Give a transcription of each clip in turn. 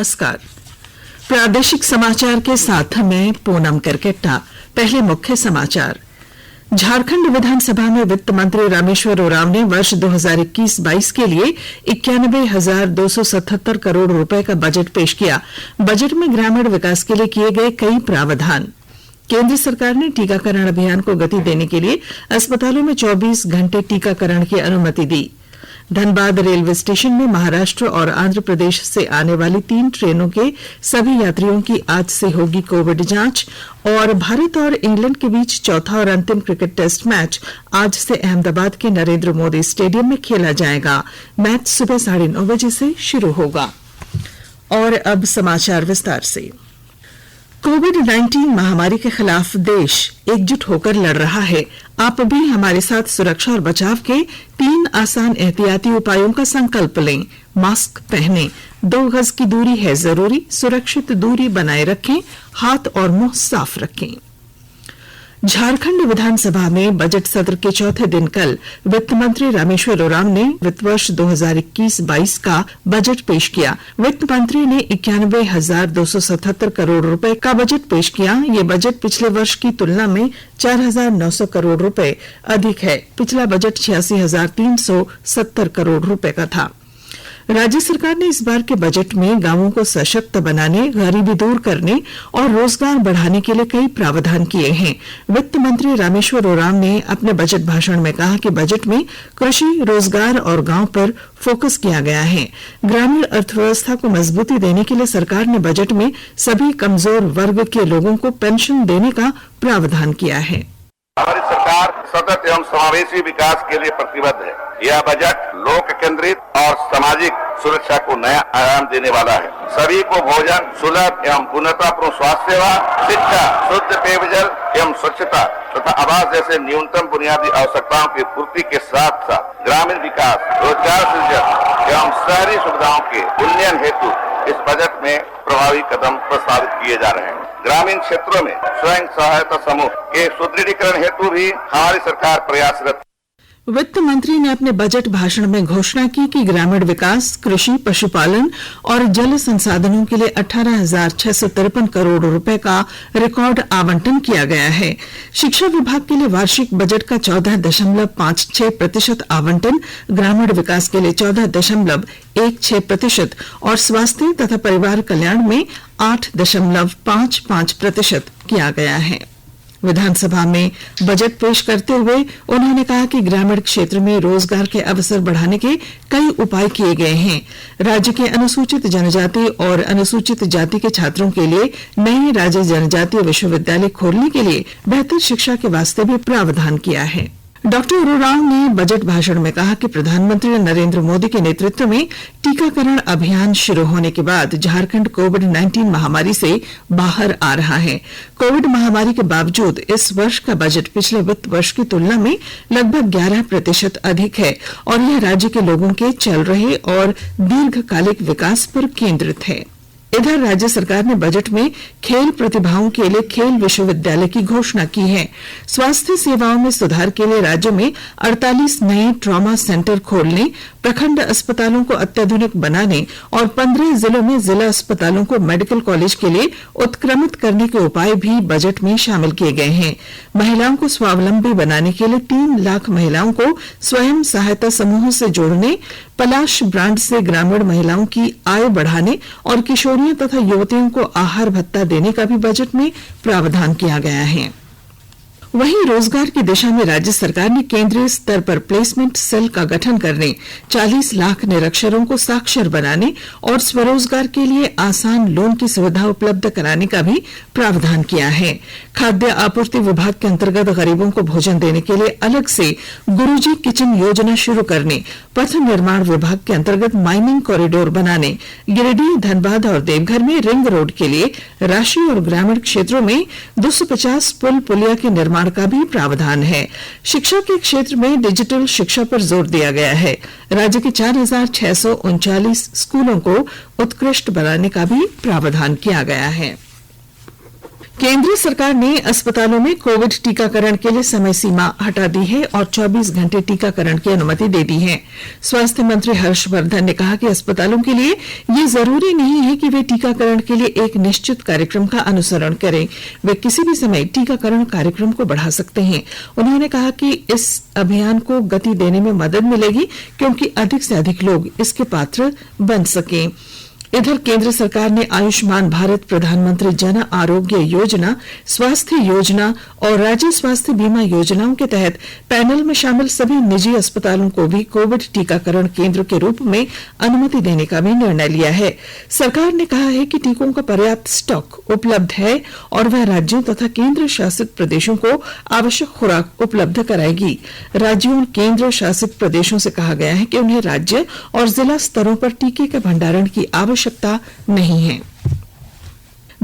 नमस्कार। प्रादेशिक समाचार के साथ मैं पूनम करकेट्टा। पहले मुख्य समाचार। झारखंड विधानसभा में वित्त मंत्री रामेश्वर उरांव ने वर्ष 2021-22 के लिए 91,277 करोड़ रुपए का बजट पेश किया। बजट में ग्रामीण विकास के लिए किए गए कई प्रावधान। केंद्र सरकार ने टीकाकरण अभियान को गति देने के लिए अस्पतालों में 24 घंटे टीकाकरण की अनुमति दी। धनबाद रेलवे स्टेशन में महाराष्ट्र और आंध्र प्रदेश से आने वाली 3 ट्रेनों के सभी यात्रियों की आज से होगी कोविड जांच। और भारत और इंग्लैंड के बीच चौथा और अंतिम क्रिकेट टेस्ट मैच आज से अहमदाबाद के नरेंद्र मोदी स्टेडियम में खेला जाएगा। मैच सुबह 9:30 बजे से शुरू होगा। और अब समाचार विस्तार से। कोविड-19 महामारी के खिलाफ देश एकजुट होकर लड़ रहा है। आप भी हमारे साथ सुरक्षा और बचाव के 3 आसान एहतियाती उपायों का संकल्प लें। मास्क पहनें, 2 गज की दूरी है जरूरी, सुरक्षित दूरी बनाए रखें, हाथ और मुंह साफ रखें। झारखंड विधानसभा में बजट सत्र के चौथे दिन कल वित्त मंत्री रामेश्वर उरांव ने वित्त वर्ष 2021-22 का बजट पेश किया। वित्त मंत्री ने 91,277 करोड़ रुपए का बजट पेश किया। ये बजट पिछले वर्ष की तुलना में 4,900 करोड़ रुपए अधिक है। पिछला बजट 86,370 करोड़ रुपए का था। राज्य सरकार ने इस बार के बजट में गांवों को सशक्त बनाने, गरीबी दूर करने और रोजगार बढ़ाने के लिए कई प्रावधान किए हैं। वित्त मंत्री रामेश्वर उरांव ने अपने बजट भाषण में कहा कि बजट में कृषि, रोजगार और गांव पर फोकस किया गया है। ग्रामीण अर्थव्यवस्था को मजबूती देने के लिए सरकार ने बजट में सभी कमजोर वर्ग के लोगों को पेंशन देने का प्रावधान किया है। हमारी सरकार सतत एवं समावेशी विकास के लिए प्रतिबद्ध है। यह बजट लोक केंद्रित और सामाजिक सुरक्षा को नया आयाम देने वाला है। सभी को भोजन, सुलभ एवं गुणवत्तापूर्ण स्वास्थ्य सेवा, शिक्षा, शुद्ध पेयजल एवं स्वच्छता तथा आवास जैसे न्यूनतम बुनियादी आवश्यकताओं की पूर्ति के साथ साथ ग्रामीण विकास, रोजगार सृजन एवं शहरी सुविधाओं के उन्नयन हेतु इस बजट में प्रभावी कदम प्रस्तावित किए जा रहे हैं। ग्रामीण क्षेत्रों में स्वयं सहायता समूह के सुदृढ़ीकरण हेतु भी हमारी सरकार प्रयासरत। वित्त मंत्री ने अपने बजट भाषण में घोषणा की कि ग्रामीण विकास, कृषि, पशुपालन और जल संसाधनों के लिए 18,653 करोड़ रुपए का रिकॉर्ड आवंटन किया गया है। शिक्षा विभाग के लिए वार्षिक बजट का 14.56% आवंटन, ग्रामीण विकास के लिए 14.16% और स्वास्थ्य तथा परिवार कल्याण में 8.55% किया गया है। विधानसभा में बजट पेश करते हुए उन्होंने कहा कि ग्रामीण क्षेत्र में रोजगार के अवसर बढ़ाने के कई उपाय किए गए हैं। राज्य के अनुसूचित जनजाति और अनुसूचित जाति के छात्रों के लिए नए राज्य जनजातीय विश्वविद्यालय खोलने के लिए बेहतर शिक्षा के वास्ते भी प्रावधान किया है। डॉक्टर उरांव ने बजट भाषण में कहा कि प्रधानमंत्री नरेंद्र मोदी के नेतृत्व में टीकाकरण अभियान शुरू होने के बाद झारखंड कोविड-19 महामारी से बाहर आ रहा है। कोविड महामारी के बावजूद इस वर्ष का बजट पिछले वित्त वर्ष की तुलना में लगभग 11% अधिक है और यह राज्य के लोगों के चल रहे और दीर्घकालिक विकास पर केंद्रित है। इधर राज्य सरकार ने बजट में खेल प्रतिभाओं के लिए खेल विश्वविद्यालय की घोषणा की है। स्वास्थ्य सेवाओं में सुधार के लिए राज्य में 48 नए ट्रॉमा सेंटर खोलने, प्रखंड अस्पतालों को अत्याधुनिक बनाने और 15 जिलों में जिला अस्पतालों को मेडिकल कॉलेज के लिए उत्क्रमित करने के उपाय भी बजट में शामिल किए गए हैं। महिलाओं को स्वावलंबी बनाने के लिए 3 लाख महिलाओं को स्वयं सहायता समूहों से जोड़ने, पलाश ब्रांड से ग्रामीण महिलाओं की आय बढ़ाने और किशोरियों तथा युवतियों को आहार भत्ता देने का भी बजट में प्रावधान किया गया है। वहीं रोजगार की दिशा में राज्य सरकार ने केंद्रीय स्तर पर प्लेसमेंट सेल का गठन करने, 40 लाख निरक्षरों को साक्षर बनाने और स्वरोजगार के लिए आसान लोन की सुविधा उपलब्ध कराने का भी प्रावधान किया है। खाद्य आपूर्ति विभाग के अंतर्गत गरीबों को भोजन देने के लिए अलग से गुरुजी किचन योजना शुरू करने, पथ निर्माण विभाग के अंतर्गत माइनिंग कॉरिडोर बनाने, गिरिडीह, धनबाद और देवघर में रिंग रोड के लिए राशि और ग्रामीण क्षेत्रों में 250 पुल पुलिया के निर्माण का भी प्रावधान है। शिक्षा के क्षेत्र में डिजिटल शिक्षा पर जोर दिया गया है। राज्य के 4,639 स्कूलों को उत्कृष्ट बनाने का भी प्रावधान किया गया है। केंद्र सरकार ने अस्पतालों में कोविड टीकाकरण के लिए समय सीमा हटा दी है और 24 घंटे टीकाकरण की अनुमति दे दी है। स्वास्थ्य मंत्री हर्षवर्धन ने कहा कि अस्पतालों के लिए ये जरूरी नहीं है कि वे टीकाकरण के लिए एक निश्चित कार्यक्रम का अनुसरण करें। वे किसी भी समय टीकाकरण कार्यक्रम को बढ़ा सकते हैं। उन्होंने कहा कि इस अभियान को गति देने में मदद मिलेगी क्योंकि अधिक से अधिक लोग इसके पात्र बन सकें। इधर केंद्र सरकार ने आयुष्मान भारत, प्रधानमंत्री जन आरोग्य योजना, स्वास्थ्य योजना और राज्य स्वास्थ्य बीमा योजनाओं के तहत पैनल में शामिल सभी निजी अस्पतालों को भी कोविड टीकाकरण केंद्र के रूप में अनुमति देने का भी निर्णय लिया है। सरकार ने कहा है कि टीकों का पर्याप्त स्टॉक उपलब्ध है और वह राज्यों तथा केंद्र शासित प्रदेशों को आवश्यक खुराक उपलब्ध कराएगी। राज्यों और केंद्र शासित प्रदेशों से कहा गया है कि उन्हें राज्य और जिला स्तरों पर टीके के भंडारण की आवश्यकता नहीं है।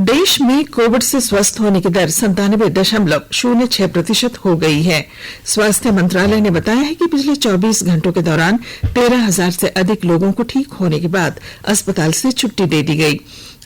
देश में कोविड से स्वस्थ होने की दर 97.06% हो गई है। स्वास्थ्य मंत्रालय ने बताया है कि पिछले 24 घंटों के दौरान 13,000 से अधिक लोगों को ठीक होने के बाद अस्पताल से छुट्टी दे दी गई।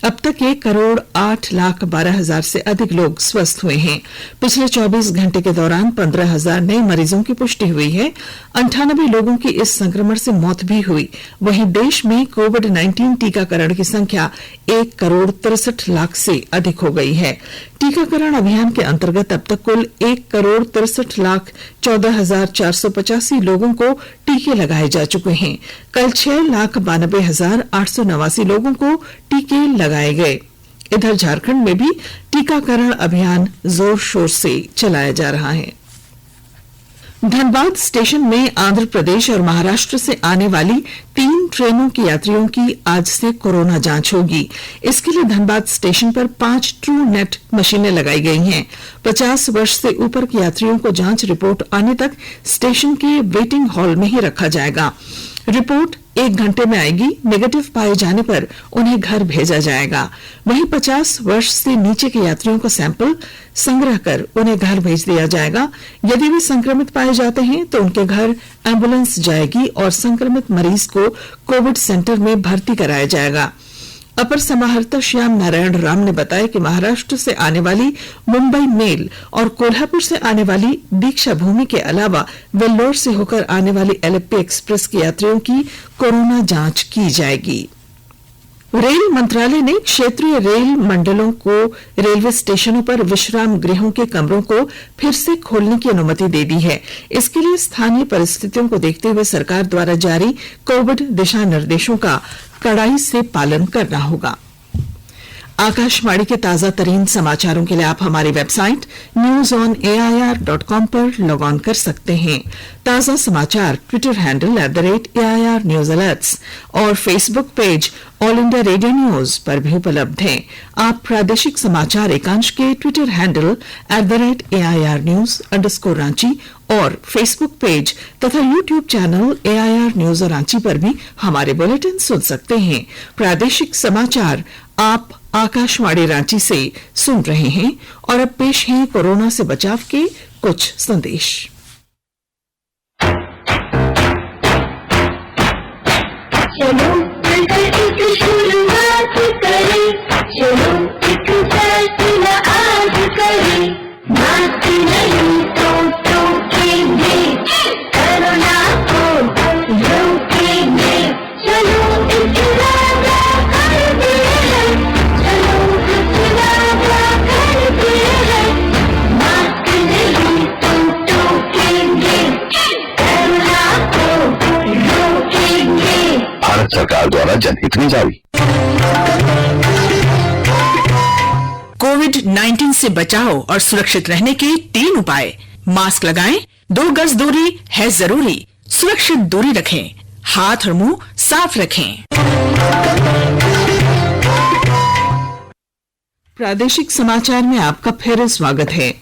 अब तक 1,08,12,000 से अधिक लोग स्वस्थ हुए हैं। पिछले 24 घंटे के दौरान 15,000 नए मरीजों की पुष्टि हुई है। 98 लोगों की इस संक्रमण से मौत भी हुई। वहीं देश में कोविड-19 टीकाकरण की संख्या 1,63,00,000 से अधिक हो गई है। टीकाकरण अभियान के अंतर्गत अब तक कुल 1,63,14,485 लोगों को टीके लगाए जा चुके हैं। कल 6,92,889 लोगों को टीके लगाए गए। इधर झारखंड में भी टीकाकरण अभियान जोर शोर से चलाया जा रहा है। धनबाद स्टेशन में आंध्र प्रदेश और महाराष्ट्र से आने वाली 3 ट्रेनों के यात्रियों की आज से कोरोना जांच होगी। इसके लिए धनबाद स्टेशन पर 5 ट्रू नेट मशीनें लगाई गई हैं। 50 वर्ष से ऊपर के यात्रियों को जांच रिपोर्ट आने तक स्टेशन के वेटिंग हॉल में ही रखा जाएगा। रिपोर्ट 1 घंटे में आएगी। नेगेटिव पाए जाने पर उन्हें घर भेजा जाएगा। वहीं 50 वर्ष से नीचे के यात्रियों का सैंपल संग्रह कर उन्हें घर भेज दिया जाएगा। यदि वे संक्रमित पाए जाते हैं तो उनके घर एम्बुलेंस जाएगी और संक्रमित मरीज को कोविड सेंटर में भर्ती कराया जाएगा। अपर समाहर्ता श्याम नारायण राम ने बताया कि महाराष्ट्र से आने वाली मुंबई मेल और कोल्हापुर से आने वाली दीक्षा भूमि के अलावा वेल्लोर से होकर आने वाली एलेप्पी एक्सप्रेस के यात्रियों की कोरोना जांच की जाएगी। रेल मंत्रालय ने क्षेत्रीय रेल मंडलों को रेलवे स्टेशनों पर विश्राम गृहों के कमरों को फिर से खोलने की अनुमति दे दी है। इसके लिए स्थानीय परिस्थितियों को देखते हुए सरकार द्वारा जारी कोविड दिशा निर्देशों का कड़ाई से पालन करना होगा। आकाशवाणी के ताजा तरीन समाचारों के लिए आप हमारी वेबसाइट newsonair.com पर लॉग ऑन कर सकते हैं। ताजा समाचार Twitter handle @AIR News Alerts और Facebook page all India radio news पर भी उपलब्ध हैं। आप प्रादेशिक समाचार एकांश के ट्विटर हैंडल @AIR News_Ranchi और फेसबुक पेज तथा YouTube channel AIR News Ranchi पर भी हमारे बुलेटिन सुन सकते हैं। प्रादेशिक समाचार आप आकाशवाणी रांची से सुन रहे हैं और अब पेश हैं कोरोना से बचाव के कुछ संदेश। चलो मिलकर एक शुरुआत करें, चलो एक फैसला आज करें, मास्क नहीं तो टोकेंगे, कोरोना को रोकेंगे, चलो एक वादा करते हैं, चलो एक वादा करते हैं, मास्क नहीं तो टोकेंगे, कोरोना को रोकेंगे। भारत सरकार द्वारा जनहित में जारी। कोविड-19 से बचाव और सुरक्षित रहने के 3 उपाय। मास्क लगाएं, 2 गज दूरी है जरूरी, सुरक्षित दूरी रखें, हाथ और मुंह साफ रखें। प्रादेशिक समाचार में आपका फिर स्वागत है।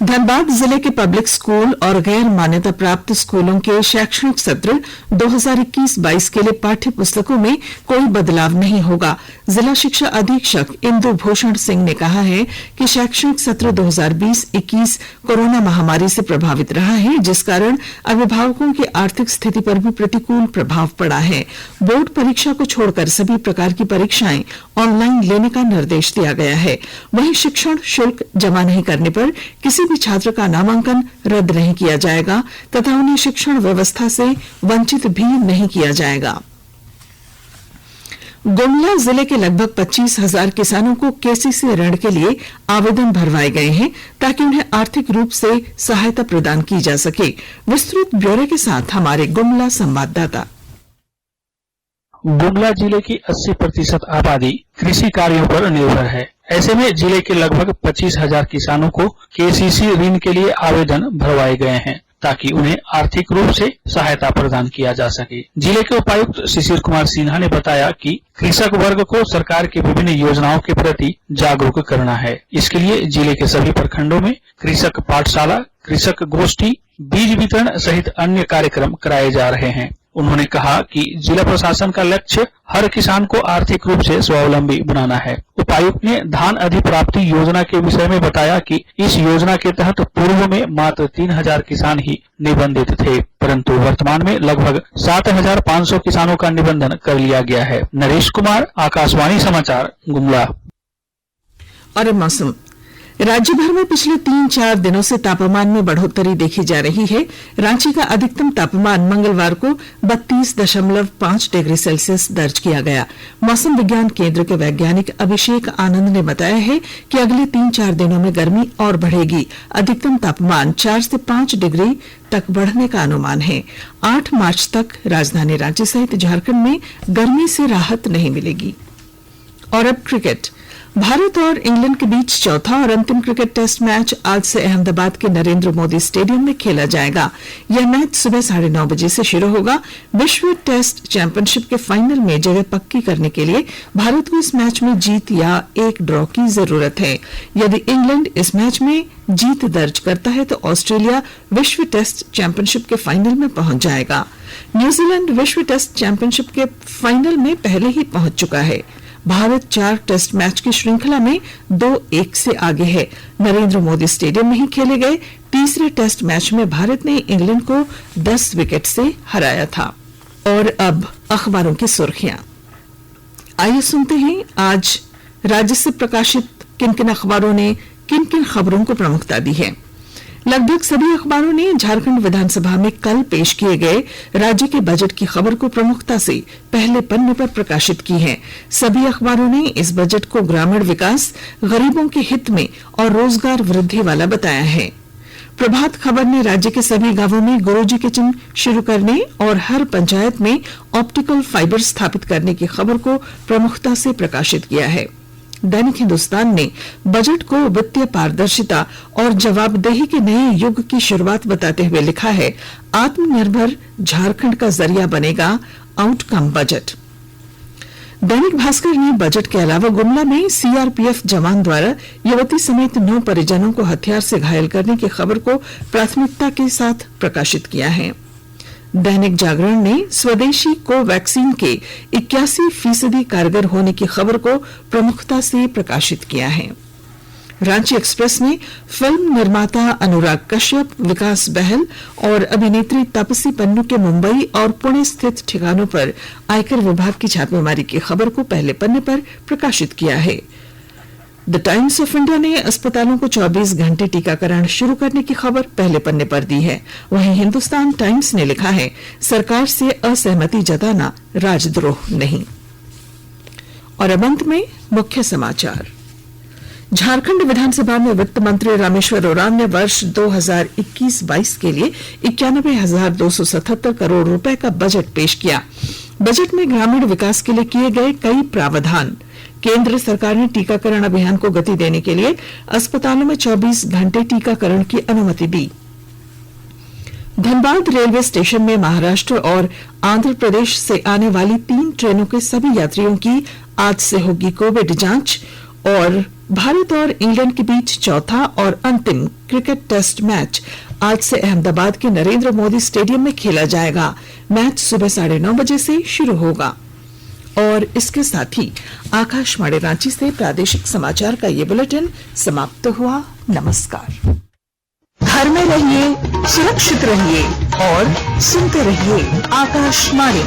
धनबाद जिले के पब्लिक स्कूल और गैर मान्यता प्राप्त स्कूलों के शैक्षणिक सत्र 2021-22 के लिए पाठ्य पुस्तकों में कोई बदलाव नहीं होगा। जिला शिक्षा अधीक्षक इंदु भूषण सिंह ने कहा है कि शैक्षणिक सत्र 2020-21 कोरोना महामारी से प्रभावित रहा है, जिस कारण अभिभावकों की आर्थिक स्थिति पर भी प्रतिकूल प्रभाव पड़ा है। बोर्ड परीक्षा को छोड़कर सभी प्रकार की परीक्षाएं ऑनलाइन लेने का निर्देश दिया गया है। वहीं शिक्षण शुल्क जमा नहीं करने पर किसी भी छात्र का नामांकन रद्द नहीं किया जाएगा तथा उन्हें शिक्षण व्यवस्था से वंचित भी नहीं किया जाएगा। गुमला जिले के लगभग 25,000 किसानों को केसीसी ऋण के लिए आवेदन भरवाए गए हैं ताकि उन्हें आर्थिक रूप से सहायता प्रदान की जा सके। विस्तृत ब्यौरे के साथ हमारे गुमला संवाददाता। गुमला जिले की 80% आबादी कृषि कार्यों पर निर्भर है। ऐसे में जिले के लगभग 25,000 किसानों को केसीसी ऋण के लिए आवेदन भरवाए गए हैं ताकि उन्हें आर्थिक रूप से सहायता प्रदान किया जा सके। जिले के उपायुक्त शिशिर कुमार सिन्हा ने बताया कि कृषक वर्ग को सरकार की विभिन्न योजनाओं के प्रति जागरूक करना है। इसके लिए जिले के सभी प्रखंडों में कृषक पाठशाला, कृषक गोष्ठी, बीज वितरण सहित अन्य कार्यक्रम कराए जा रहे हैं। उन्होंने कहा कि जिला प्रशासन का लक्ष्य हर किसान को आर्थिक रूप से स्वावलंबी बनाना है। उपायुक्त ने धान अधिप्राप्ति योजना के विषय में बताया कि इस योजना के तहत पूर्व में मात्र 3,000 किसान ही निबंधित थे, परंतु वर्तमान में लगभग 7,500 किसानों का निबंधन कर लिया गया है। नरेश कुमार, आकाशवाणी समाचार, गुमला। और मौसम। राज्य भर में पिछले 3-4 दिनों से तापमान में बढ़ोतरी देखी जा रही है। रांची का अधिकतम तापमान मंगलवार को 32.5 डिग्री सेल्सियस दर्ज किया गया। मौसम विज्ञान केंद्र के वैज्ञानिक अभिषेक आनंद ने बताया है कि अगले 3-4 दिनों में गर्मी और बढ़ेगी। अधिकतम तापमान 4 से 5 डिग्री तक बढ़ने का अनुमान है। 8 मार्च तक राजधानी रांची सहित झारखंड में गर्मी से राहत नहीं मिलेगी। और अब क्रिकेट। भारत और इंग्लैंड के बीच चौथा और अंतिम क्रिकेट टेस्ट मैच आज से अहमदाबाद के नरेंद्र मोदी स्टेडियम में खेला जाएगा। यह मैच सुबह 9:30 बजे से शुरू होगा। विश्व टेस्ट चैंपियनशिप के फाइनल में जगह पक्की करने के लिए भारत को इस मैच में जीत या एक ड्रॉ की जरूरत है। यदि इंग्लैंड इस मैच में जीत दर्ज करता है तो ऑस्ट्रेलिया विश्व टेस्ट चैंपियनशिप के फाइनल में पहुंच जाएगा। न्यूजीलैंड विश्व टेस्ट चैंपियनशिप के फाइनल में पहले ही पहुंच चुका है। भारत 4 टेस्ट मैच की श्रृंखला में 2-1 से आगे है। नरेंद्र मोदी स्टेडियम में ही खेले गए तीसरे टेस्ट मैच में भारत ने इंग्लैंड को 10 विकेट से हराया था। और अब अखबारों की सुर्खियां। आइए सुनते हैं आज राज्य से प्रकाशित किन किन अखबारों ने किन किन खबरों को प्रमुखता दी है। लगभग सभी अखबारों ने झारखंड विधानसभा में कल पेश किए गए राज्य के बजट की खबर को प्रमुखता से पहले पन्ने पर प्रकाशित की है। सभी अखबारों ने इस बजट को ग्रामीण विकास, गरीबों के हित में और रोजगार वृद्धि वाला बताया है। प्रभात खबर ने राज्य के सभी गांवों में गुरुजी किचन शुरू करने और हर पंचायत में ऑप्टिकल फाइबर स्थापित करने की खबर को प्रमुखता से प्रकाशित किया है। दैनिक हिंदुस्तान ने बजट को वित्तीय पारदर्शिता और जवाबदेही के नए युग की शुरुआत बताते हुए लिखा है, आत्मनिर्भर झारखंड का जरिया बनेगा आउटकम बजट। दैनिक भास्कर ने बजट के अलावा गुमला में सीआरपीएफ जवान द्वारा युवती समेत 9 परिजनों को हथियार से घायल करने की खबर को प्राथमिकता के साथ प्रकाशित किया है। दैनिक जागरण ने स्वदेशी कोवैक्सीन के 81% कारगर होने की खबर को प्रमुखता से प्रकाशित किया है। रांची एक्सप्रेस ने फिल्म निर्माता अनुराग कश्यप, विकास बहल और अभिनेत्री तापसी पन्नू के मुंबई और पुणे स्थित ठिकानों पर आयकर विभाग की छापेमारी की खबर को पहले पन्ने पर प्रकाशित किया है। द टाइम्स ऑफ इंडिया ने अस्पतालों को 24 घंटे टीकाकरण शुरू करने की खबर पहले पन्ने पर दी है। वहीं हिंदुस्तान टाइम्स ने लिखा है, सरकार से असहमति जताना राजद्रोह नहीं। और अब अंत में मुख्य समाचार। झारखंड विधानसभा में वित्त मंत्री रामेश्वर उरांव ने वर्ष 2021-22 के लिए 91,277 करोड़ रुपए का बजट पेश किया। बजट में ग्रामीण विकास के लिए किए गए कई प्रावधान। केंद्र सरकार ने टीकाकरण अभियान को गति देने के लिए अस्पतालों में 24 घंटे टीकाकरण की अनुमति दी। धनबाद रेलवे स्टेशन में महाराष्ट्र और आंध्र प्रदेश से आने वाली 3 ट्रेनों के सभी यात्रियों की आज से होगी कोविड जांच और भारत और इंग्लैंड के बीच चौथा और अंतिम क्रिकेट टेस्ट मैच आज से अहमदाबाद के नरेंद्र मोदी स्टेडियम में खेला जाएगा। मैच सुबह 9:30 बजे से शुरू होगा। और इसके साथ ही आकाशवाणी रांची से प्रादेशिक समाचार का ये बुलेटिन समाप्त हुआ। नमस्कार। घर में रहिए, सुरक्षित रहिए और सुनते रहिए आकाशवाणी।